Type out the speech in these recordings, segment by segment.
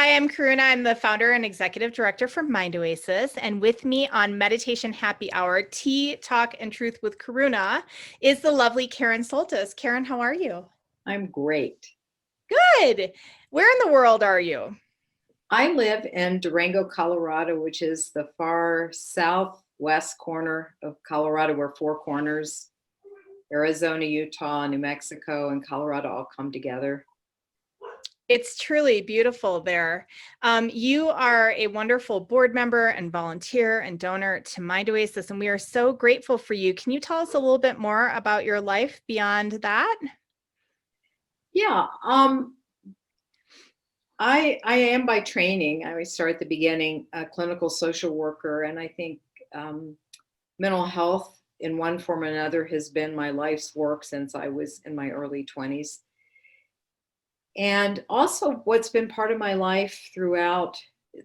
Hi, I'm Karuna. I'm the founder and executive director for Mind Oasis. And with me on Meditation Happy Hour, Tea, Talk, and Truth with Karuna is the lovely Karen Soltes. Karen, how are you? I'm great. Good. Where in the world are you? I live in Durango, Colorado, which is the far southwest corner of Colorado, where four corners, Arizona, Utah, New Mexico, and Colorado all come together. It's truly beautiful there. You are a wonderful board member and volunteer and donor to Mind Oasis, and we are so grateful for you. Can you tell us a little bit more about your life beyond that? Yeah, I am by training. I always start at the beginning, a clinical social worker, and I think mental health in one form or another has been my life's work since I was in my early 20s. And also what's been part of my life throughout,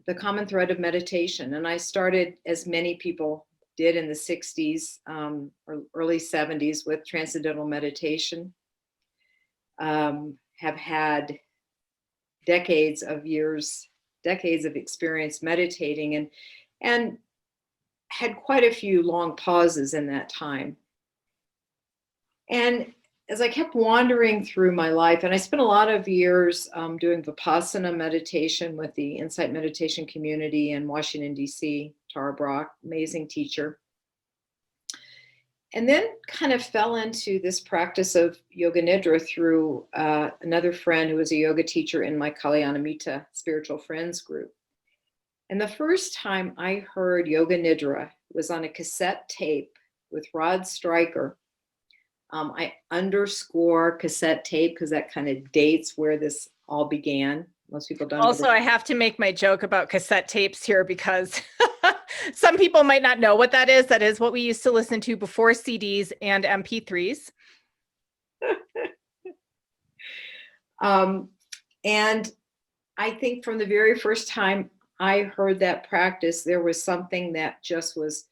the common thread of meditation. And I started, as many people did in the 60s or early 70s, with transcendental meditation. Have had decades of experience meditating, and had quite a few long pauses in that time. And as I kept wandering through my life, and I spent a lot of years doing Vipassana meditation with the Insight Meditation community in Washington, D.C., Tara Brach, amazing teacher. And then kind of fell into this practice of Yoga Nidra through another friend who was a yoga teacher in my Kalyanamita Spiritual Friends group. And the first time I heard Yoga Nidra was on a cassette tape with Rod Stryker. I underscore cassette tape because that kind of dates where this all began. Most people don't. Also, I have to make my joke about cassette tapes here because some people might not know what that is. That is what we used to listen to before CDs and MP3s. And I think from the very first time I heard that practice, there was something that just was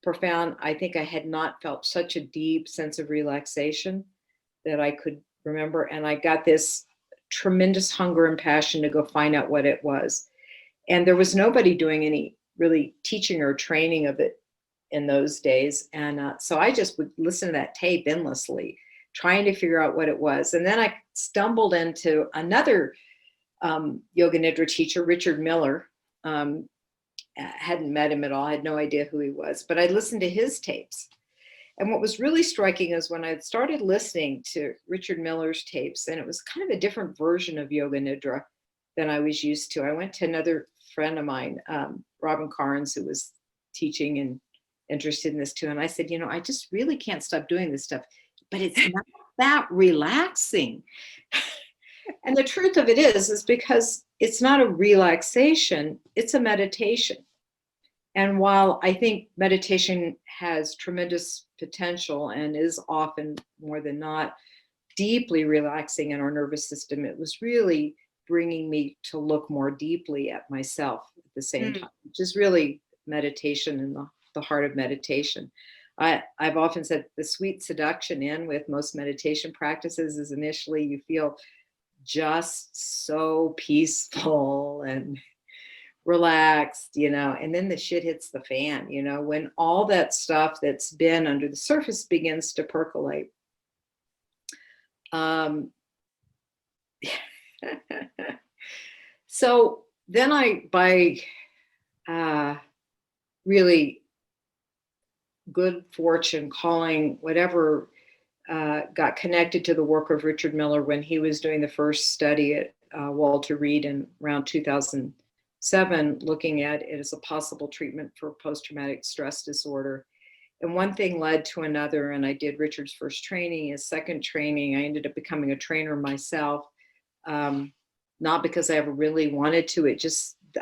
profound. I think I had not felt such a deep sense of relaxation that I could remember. And I got this tremendous hunger and passion to go find out what it was. And there was nobody doing any really teaching or training of it in those days. And so I just would listen to that tape endlessly, trying to figure out what it was. And then I stumbled into another Yoga Nidra teacher, Richard Miller. Hadn't met him at all. I had no idea who he was, but I listened to his tapes. And what was really striking is when I started listening to Richard Miller's tapes, and it was kind of a different version of Yoga Nidra than I was used to. I went to another friend of mine, Robin Carnes, who was teaching and interested in this too. And I said, I just really can't stop doing this stuff, but it's not that relaxing. And the truth of it is because it's not a relaxation, it's a meditation. And while I think meditation has tremendous potential and is often, more than not, deeply relaxing in our nervous system, it was really bringing me to look more deeply at myself at the same time, which is really meditation and the heart of meditation. I've often said the sweet seduction in with most meditation practices is initially you feel just so peaceful and relaxed, and then the shit hits the fan, when all that stuff that's been under the surface begins to percolate. So then by really good fortune, calling whatever got connected to the work of Richard Miller when he was doing the first study at Walter Reed in around 2007, looking at it as a possible treatment for post-traumatic stress disorder. And one thing led to another, and I did Richard's first training, his second training. I ended up becoming a trainer myself, not because I ever really wanted to.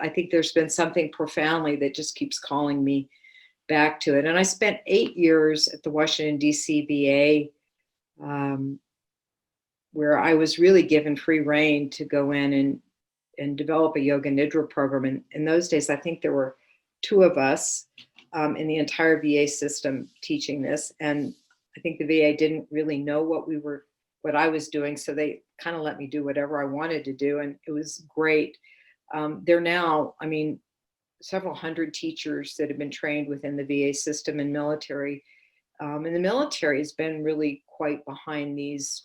I think there's been something profoundly that just keeps calling me back to it. And I spent 8 years at the Washington, D.C. VA, where I was really given free rein to go in and develop a Yoga Nidra program. And in those days, I think there were 2 of us in the entire VA system teaching this. And I think the VA didn't really know what I was doing. So they kind of let me do whatever I wanted to do. And it was great. There are now, I mean, several hundred teachers that have been trained within the VA system and military. And the military has been really quite behind these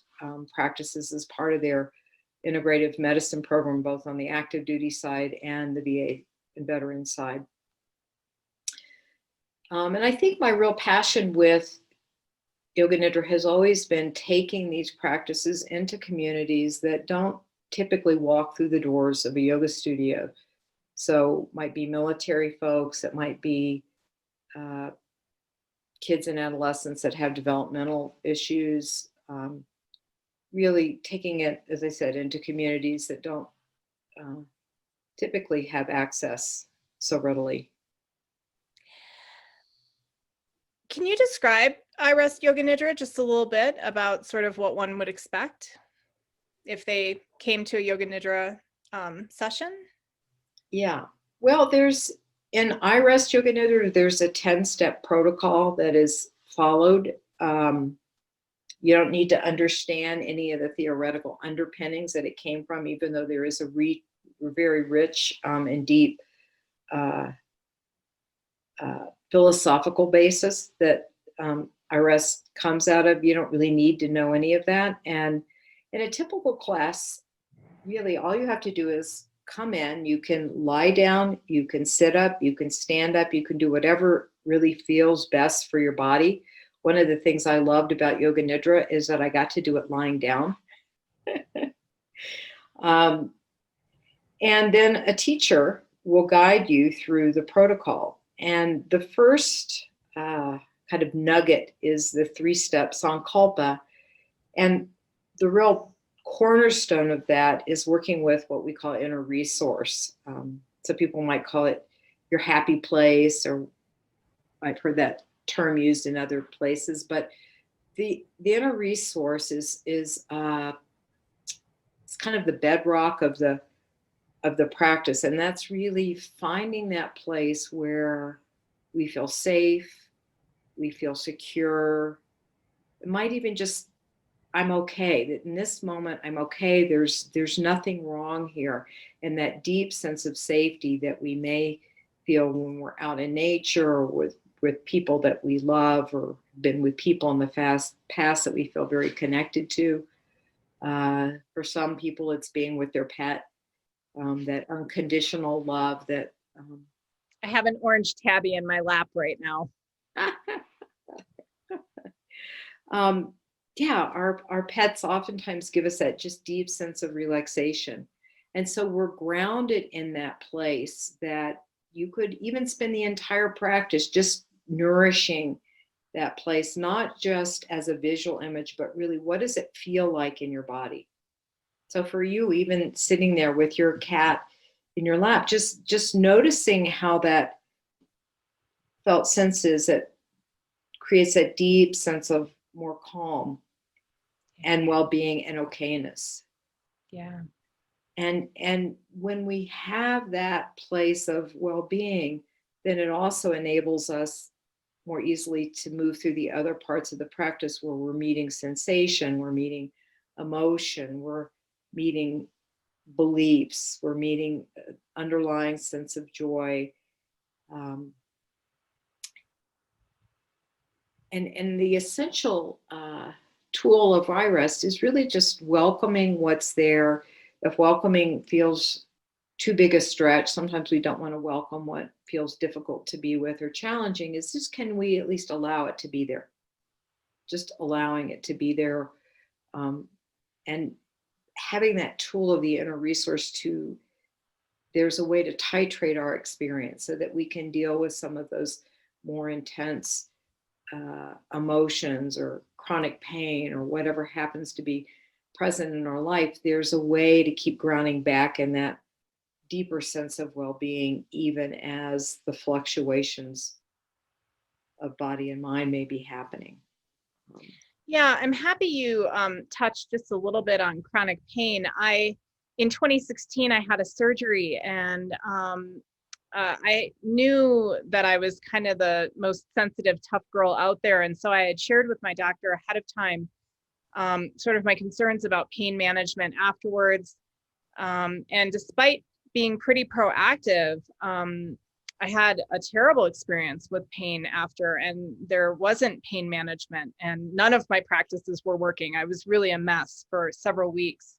practices as part of their integrative medicine program, both on the active duty side and the VA and veteran side. And I think my real passion with Yoga Nidra has always been taking these practices into communities that don't typically walk through the doors of a yoga studio. So it might be military folks, it might be kids and adolescents that have developmental issues, really taking it, as I said, into communities that don't typically have access so readily. Can you describe iRest Yoga Nidra just a little bit about sort of what one would expect if they came to a Yoga Nidra session? Yeah, well, in iRest Yoga Nidra, there's a 10-step protocol that is followed. You don't need to understand any of the theoretical underpinnings that it came from, even though there is a very rich and deep philosophical basis that iRest comes out of. You don't really need to know any of that. And in a typical class, really all you have to do is come in. You can lie down, you can sit up, you can stand up, you can do whatever really feels best for your body. One of the things I loved about Yoga Nidra is that I got to do it lying down. And then a teacher will guide you through the protocol. And the first kind of nugget is the 3-step Sankalpa. And the real cornerstone of that is working with what we call inner resource. So people might call it your happy place, or I've heard that term used in other places. But the inner resource is it's kind of the bedrock of the practice, and that's really finding that place where we feel safe, we feel secure. It might even just, I'm okay, that in this moment I'm okay, there's nothing wrong here. And that deep sense of safety that we may feel when we're out in nature or with people that we love, or been with people in the past that we feel very connected to. For some people it's being with their pet. That unconditional love that I have an orange tabby in my lap right now. Yeah, our pets oftentimes give us that just deep sense of relaxation. And so we're grounded in that place that you could even spend the entire practice just nourishing that place, not just as a visual image, but really, what does it feel like in your body? So for you, even sitting there with your cat in your lap, just noticing how that felt senses, that creates that deep sense of more calm and well-being and okayness. Yeah. And when we have that place of well-being, then it also enables us more easily to move through the other parts of the practice where we're meeting sensation, we're meeting emotion, we're meeting beliefs, we're meeting underlying sense of joy. And the essential tool of iRest is really just welcoming what's there. If welcoming feels too big a stretch, sometimes we don't want to welcome what feels difficult to be with or challenging. Is just, can we at least allow it to be there? Just allowing it to be there, and having that tool of the inner resource to, there's a way to titrate our experience so that we can deal with some of those more intense emotions or chronic pain or whatever happens to be present in our life. There's a way to keep grounding back in that deeper sense of well-being, even as the fluctuations of body and mind may be happening. Yeah, I'm happy you touched just a little bit on chronic pain. In 2016, I had a surgery, and I knew that I was kind of the most sensitive, tough girl out there. And so I had shared with my doctor ahead of time sort of my concerns about pain management afterwards. And despite being pretty proactive, I had a terrible experience with pain after, and there wasn't pain management, and none of my practices were working. I was really a mess for several weeks.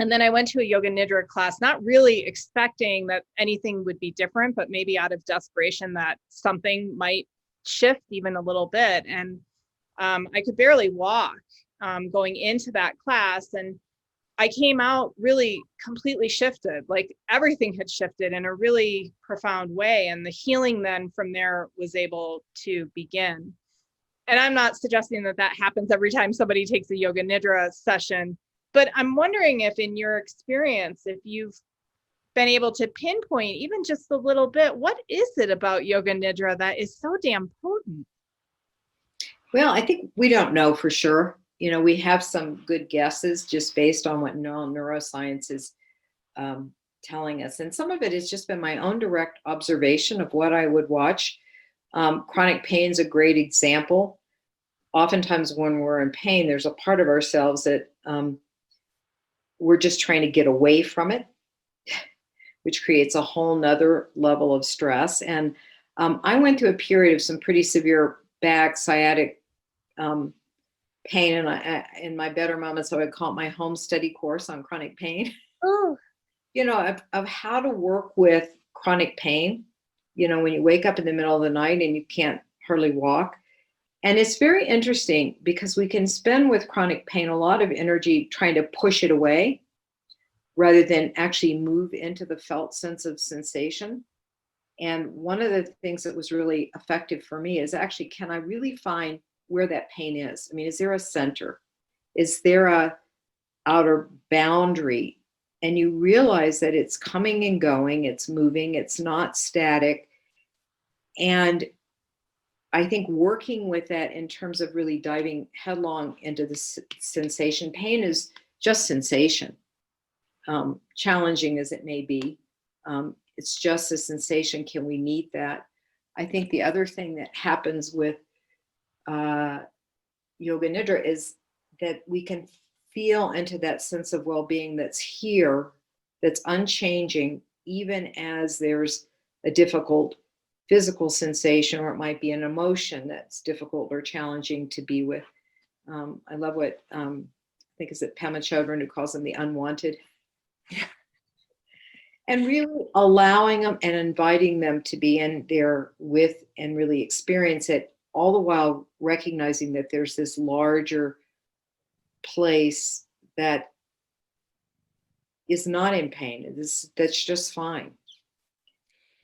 And then I went to a Yoga Nidra class, not really expecting that anything would be different, but maybe out of desperation that something might shift even a little bit. And I could barely walk going into that class. And I came out really completely shifted, like everything had shifted in a really profound way. And the healing then from there was able to begin. And I'm not suggesting that that happens every time somebody takes a Yoga Nidra session, but I'm wondering if in your experience, if you've been able to pinpoint even just a little bit, what is it about Yoga Nidra that is so damn potent? Well, I think we don't know for sure. We have some good guesses just based on what neuroscience is telling us. And some of it has just been my own direct observation of what I would watch. Chronic pain is a great example. Oftentimes when we're in pain, there's a part of ourselves that we're just trying to get away from it, which creates a whole nother level of stress. And I went through a period of some pretty severe back sciatic pain, and in my better moments, I would call it my home study course on chronic pain. Oh, Of how to work with chronic pain. When you wake up in the middle of the night and you can't hardly walk. And it's very interesting because we can spend with chronic pain a lot of energy trying to push it away rather than actually move into the felt sense of sensation. And one of the things that was really effective for me is actually, can I really find where that pain is? I mean, is there a center? Is there a outer boundary? And you realize that it's coming and going, it's moving, it's not static. And I think working with that in terms of really diving headlong into the sensation, pain is just sensation, challenging as it may be. It's just a sensation. Can we meet that? I think the other thing that happens with Yoga Nidra is that we can feel into that sense of well-being that's here, that's unchanging, even as there's a difficult physical sensation, or it might be an emotion that's difficult or challenging to be with. I love what I think is it Pema Chodron who calls them the unwanted. And really allowing them and inviting them to be in there with and really experience it, all the while recognizing that there's this larger place that is not in pain. That's just fine.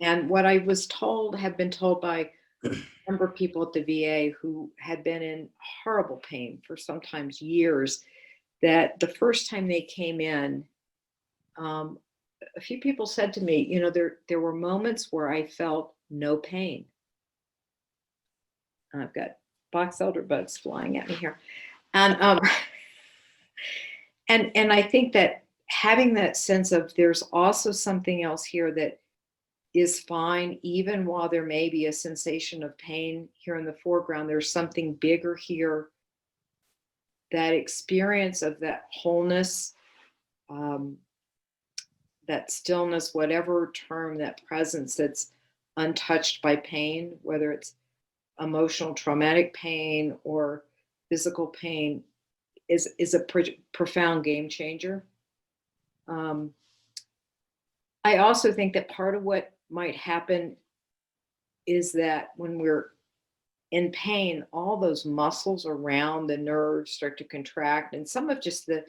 And what I was told, have been told by a number of people at the VA who had been in horrible pain for sometimes years, that the first time they came in, a few people said to me, there were moments where I felt no pain. I've got box elder bugs flying at me here. And and I think that having that sense of there's also something else here that is fine, even while there may be a sensation of pain here in the foreground, there's something bigger here. That experience of that wholeness, that stillness, whatever term, that presence that's untouched by pain, whether it's emotional, traumatic pain or physical pain, is a profound game changer. I also think that part of what might happen is that when we're in pain, all those muscles around the nerves start to contract, and some of just the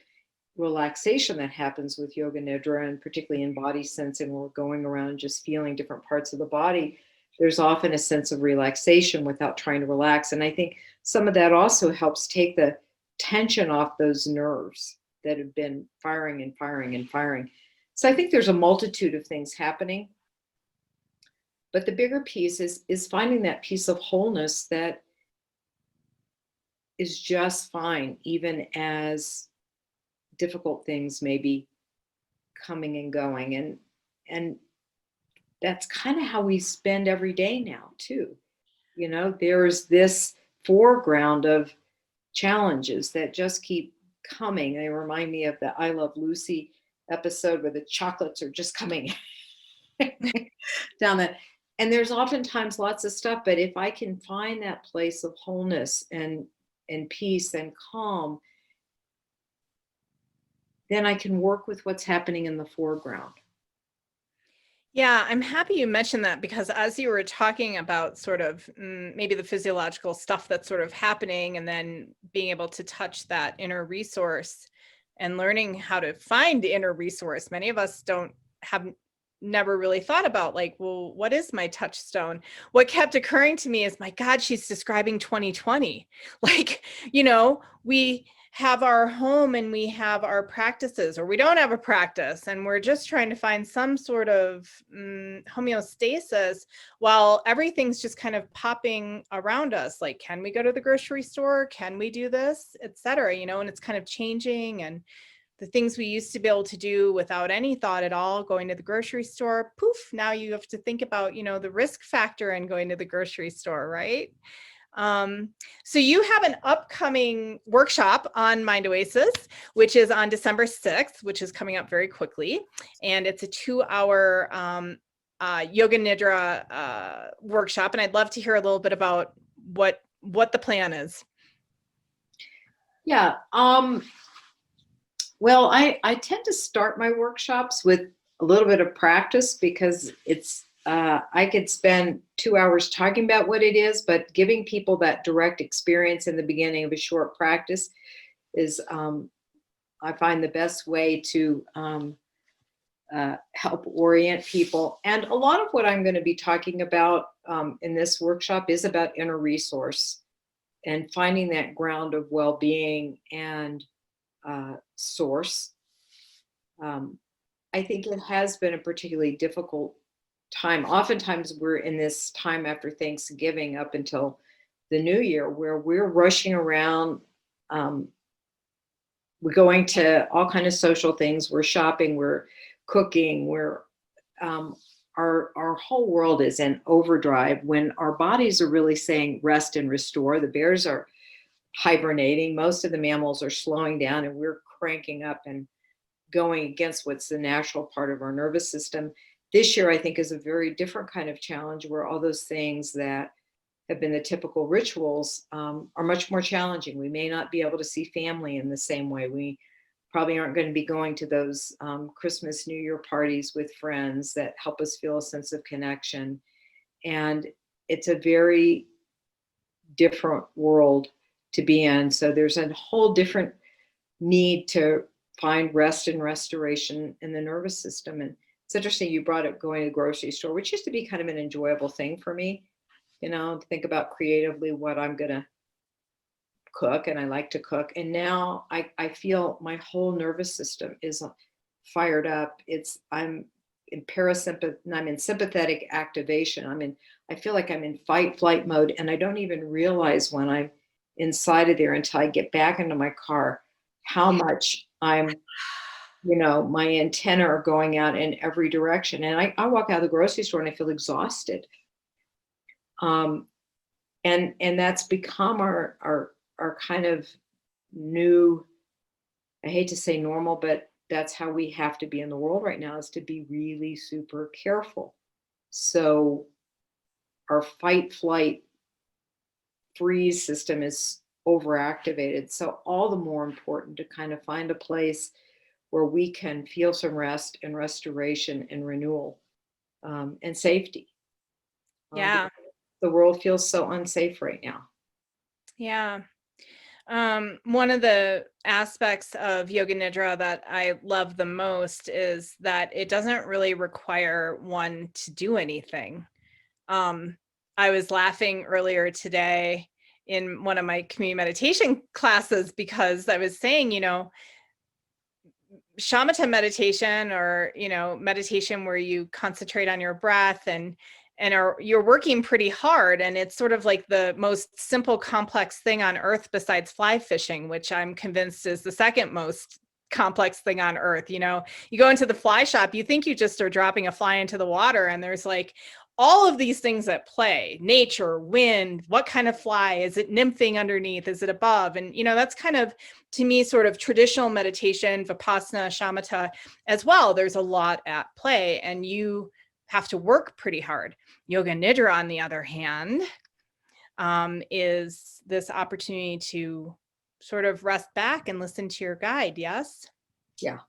relaxation that happens with Yoga Nidra, and particularly in body sensing, when we're going around just feeling different parts of the body, there's often a sense of relaxation without trying to relax. And I think some of that also helps take the tension off those nerves that have been firing and firing and firing. So I think there's a multitude of things happening. But the bigger piece is finding that piece of wholeness that is just fine, even as difficult things may be coming and going. And that's kind of how we spend every day now, too. There's this foreground of challenges that just keep coming. They remind me of the I Love Lucy episode where the chocolates are just coming down that. And there's oftentimes lots of stuff, but if I can find that place of wholeness and peace and calm, then I can work with what's happening in the foreground. Yeah, I'm happy you mentioned that, because as you were talking about sort of maybe the physiological stuff that's sort of happening, and then being able to touch that inner resource and learning how to find the inner resource, many of us have never really thought about, like, well, what is my touchstone? What kept occurring to me is, my God, she's describing 2020. Like, we have our home and we have our practices, or we don't have a practice, and we're just trying to find some sort of homeostasis while everything's just kind of popping around us. Like, can we go to the grocery store? Can we do this, etc.? And it's kind of changing, and the things we used to be able to do without any thought at all, going to the grocery store, poof, now you have to think about, the risk factor in going to the grocery store, right? So you have an upcoming workshop on Mind Oasis, which is on December 6th, which is coming up very quickly. And it's a 2-hour Yoga Nidra workshop. And I'd love to hear a little bit about what the plan is. Yeah. Well, I tend to start my workshops with a little bit of practice, because it's I could spend 2 hours talking about what it is, but giving people that direct experience in the beginning of a short practice is, I find, the best way to help orient people. And a lot of what I'm going to be talking about in this workshop is about inner resource and finding that ground of well-being and source. I think it has been a particularly difficult time. Oftentimes we're in this time after Thanksgiving up until the new year, where we're rushing around. We're going to all kinds of social things. We're shopping, we're cooking, our whole world is in overdrive, when our bodies are really saying rest and restore. The bears are hibernating. Most of the mammals are slowing down, and we're cranking up and going against what's the natural part of our nervous system. This year, I think, is a very different kind of challenge, where all those things that have been the typical rituals are much more challenging. We may not be able to see family in the same way. We probably aren't going to be going to those Christmas, New Year parties with friends that help us feel a sense of connection. And it's a very different world to be in. So there's a whole different need to find rest and restoration in the nervous system. And it's interesting you brought up going to the grocery store, which used to be kind of an enjoyable thing for me, to think about creatively what I'm going to cook. And I like to cook. And now I feel my whole nervous system is fired up. I'm in parasympathetic, I'm in sympathetic activation. I feel like I'm in fight flight mode, and I don't even realize when I'm inside of there until I get back into my car how much I'm, my antennae are going out in every direction. And I walk out of the grocery store and I feel exhausted. And that's become our kind of new, I hate to say normal, but that's how we have to be in the world right now, is to be really super careful. So our fight, flight, freeze system is overactivated. So all the more important to kind of find a place where we can feel some rest and restoration and renewal and safety. Yeah. The world feels so unsafe right now. Yeah. One of the aspects of Yoga Nidra that I love the most is that it doesn't really require one to do anything. I was laughing earlier today in one of my community meditation classes, because I was saying, shamatha meditation, or, meditation where you concentrate on your breath and you're working pretty hard, and it's sort of like the most simple complex thing on earth besides fly fishing, which I'm convinced is the second most complex thing on earth. You go into the fly shop, you think you just are dropping a fly into the water, and there's like all of these things at play: nature, wind, what kind of fly, is it nymphing underneath, is it above? And, that's kind of, to me, sort of traditional meditation, Vipassana, shamatha as well. There's a lot at play, and you have to work pretty hard. Yoga Nidra, on the other hand, is this opportunity to sort of rest back and listen to your guide. Yes? Yeah.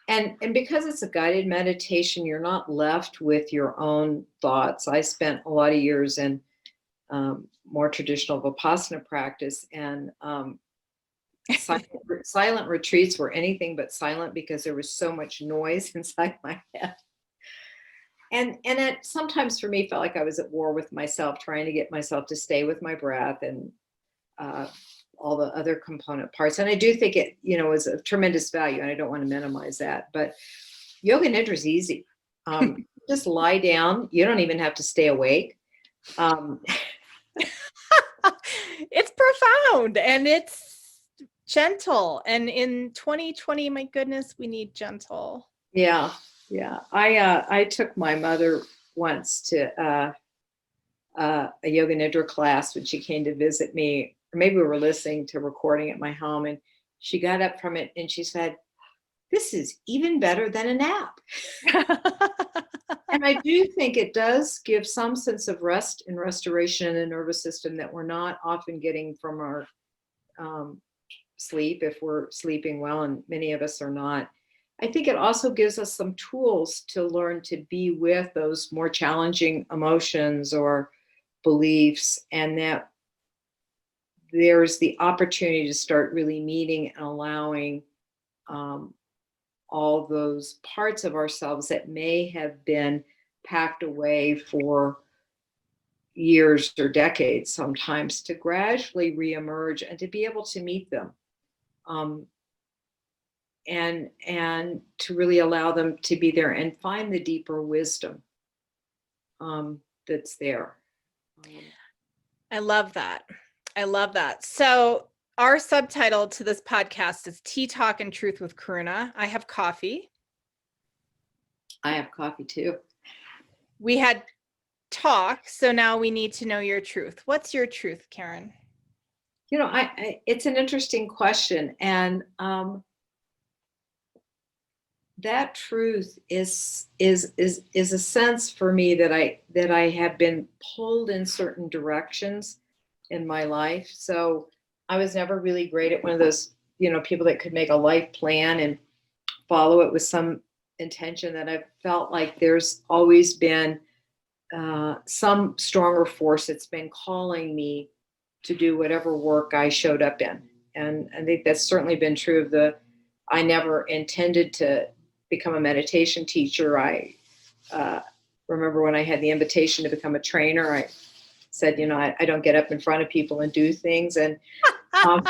And because it's a guided meditation, you're not left with your own thoughts. I spent a lot of years in more traditional Vipassana practice, and silent retreats were anything but silent because there was so much noise inside my head. And it sometimes for me felt like I was at war with myself, trying to get myself to stay with my breath and all the other component parts. And I do think it, is of tremendous value, and I don't want to minimize that. But Yoga Nidra is easy. Just lie down. You don't even have to stay awake. It's profound and it's gentle. And in 2020, my goodness, we need gentle. Yeah. Yeah. I took my mother once to a Yoga Nidra class when she came to visit me. Or maybe we were listening to recording at my home, and she got up from it and she said, "This is even better than a nap." And I do think it does give some sense of rest and restoration in the nervous system that we're not often getting from our sleep, if we're sleeping well, and many of us are not. I think it also gives us some tools to learn to be with those more challenging emotions or beliefs, and that there's the opportunity to start really meeting and allowing all those parts of ourselves that may have been packed away for years or decades sometimes to gradually reemerge and to be able to meet them, and to really allow them to be there and find the deeper wisdom that's there. I love that. I love that. So our subtitle to this podcast is Tea Talk and Truth with Karuna. I have coffee. I have coffee too. We had talk, so now we need to know your truth. What's your truth, Karen? It's an interesting question, and that truth is a sense for me that I have been pulled in certain directions in my life. So I was never really great at one of those, people that could make a life plan and follow it with some intention. That I felt like there's always been some stronger force that's been calling me to do whatever work I showed up in. And I think that's certainly been true of I never intended to become a meditation teacher. I remember when I had the invitation to become a trainer, I said, I don't get up in front of people and do things. And I'm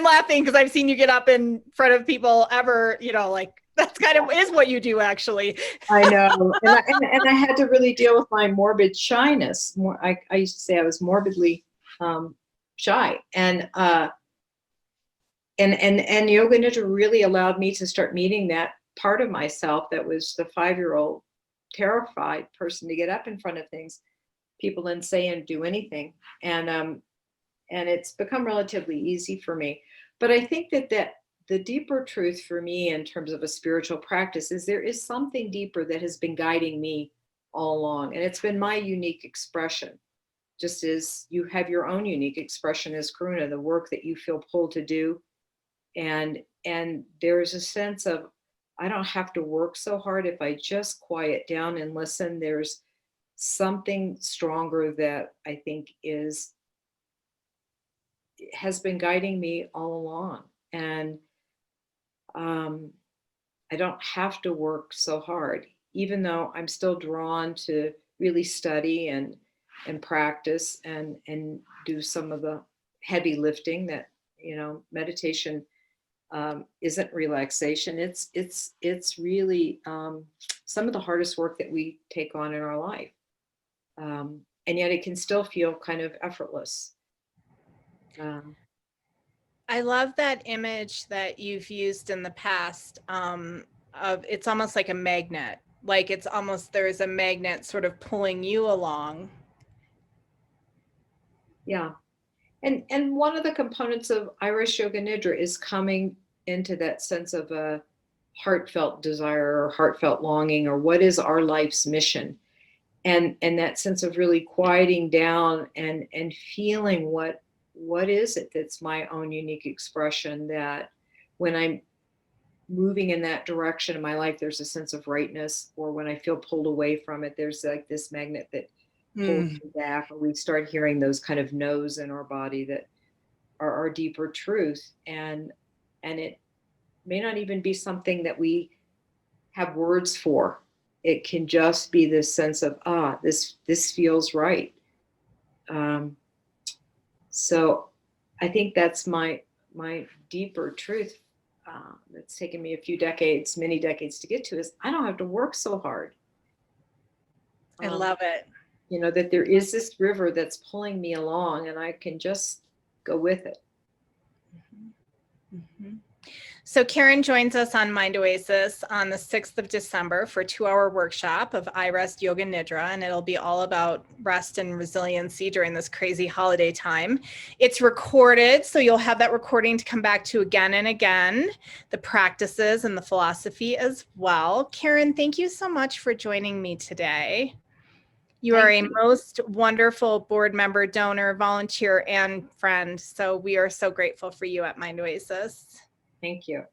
laughing because I've seen you get up in front of people ever, like that's kind of is what you do, actually. I know. And I had to really deal with my morbid shyness. I used to say I was morbidly shy. And Yoga Nidra really allowed me to start meeting that part of myself that was the 5-year-old terrified person to get up in front of people and say and do anything. And it's become relatively easy for me. But I think that the deeper truth for me in terms of a spiritual practice is there is something deeper that has been guiding me all along. And it's been my unique expression, just as you have your own unique expression as Karuna, the work that you feel pulled to do. And there's a sense of, I don't have to work so hard if I just quiet down and listen. There's something stronger that I think has been guiding me all along. And I don't have to work so hard, even though I'm still drawn to really study and practice and do some of the heavy lifting that, meditation isn't relaxation. It's really some of the hardest work that we take on in our life. And yet it can still feel kind of effortless. I love that image that you've used in the past, it's almost like a magnet. Like it's almost, there's a magnet sort of pulling you along. Yeah. And one of the components of iRest Yoga Nidra is coming into that sense of a heartfelt desire or heartfelt longing, or what is our life's mission? And that sense of really quieting down and feeling what is it that's my own unique expression, that when I'm moving in that direction in my life, there's a sense of rightness, or when I feel pulled away from it, there's like this magnet that pulls me back, or we start hearing those kind of no's in our body that are our deeper truth. And it may not even be something that we have words for. It can just be this sense of, this feels right. So I think that's my deeper truth, that's taken me a few decades, many decades to get to, is I don't have to work so hard. I love it. You know, that there is this river that's pulling me along, and I can just go with it. Mm-hmm. So Karen joins us on Mind Oasis on the 6th of December for a 2-hour workshop of iRest Yoga Nidra, and it'll be all about rest and resiliency during this crazy holiday time. It's recorded, so you'll have that recording to come back to again and again, the practices and the philosophy as well. Karen, thank you so much for joining me today. You are a most wonderful board member, donor, volunteer, and friend. So we are so grateful for you at Mind Oasis. Thank you.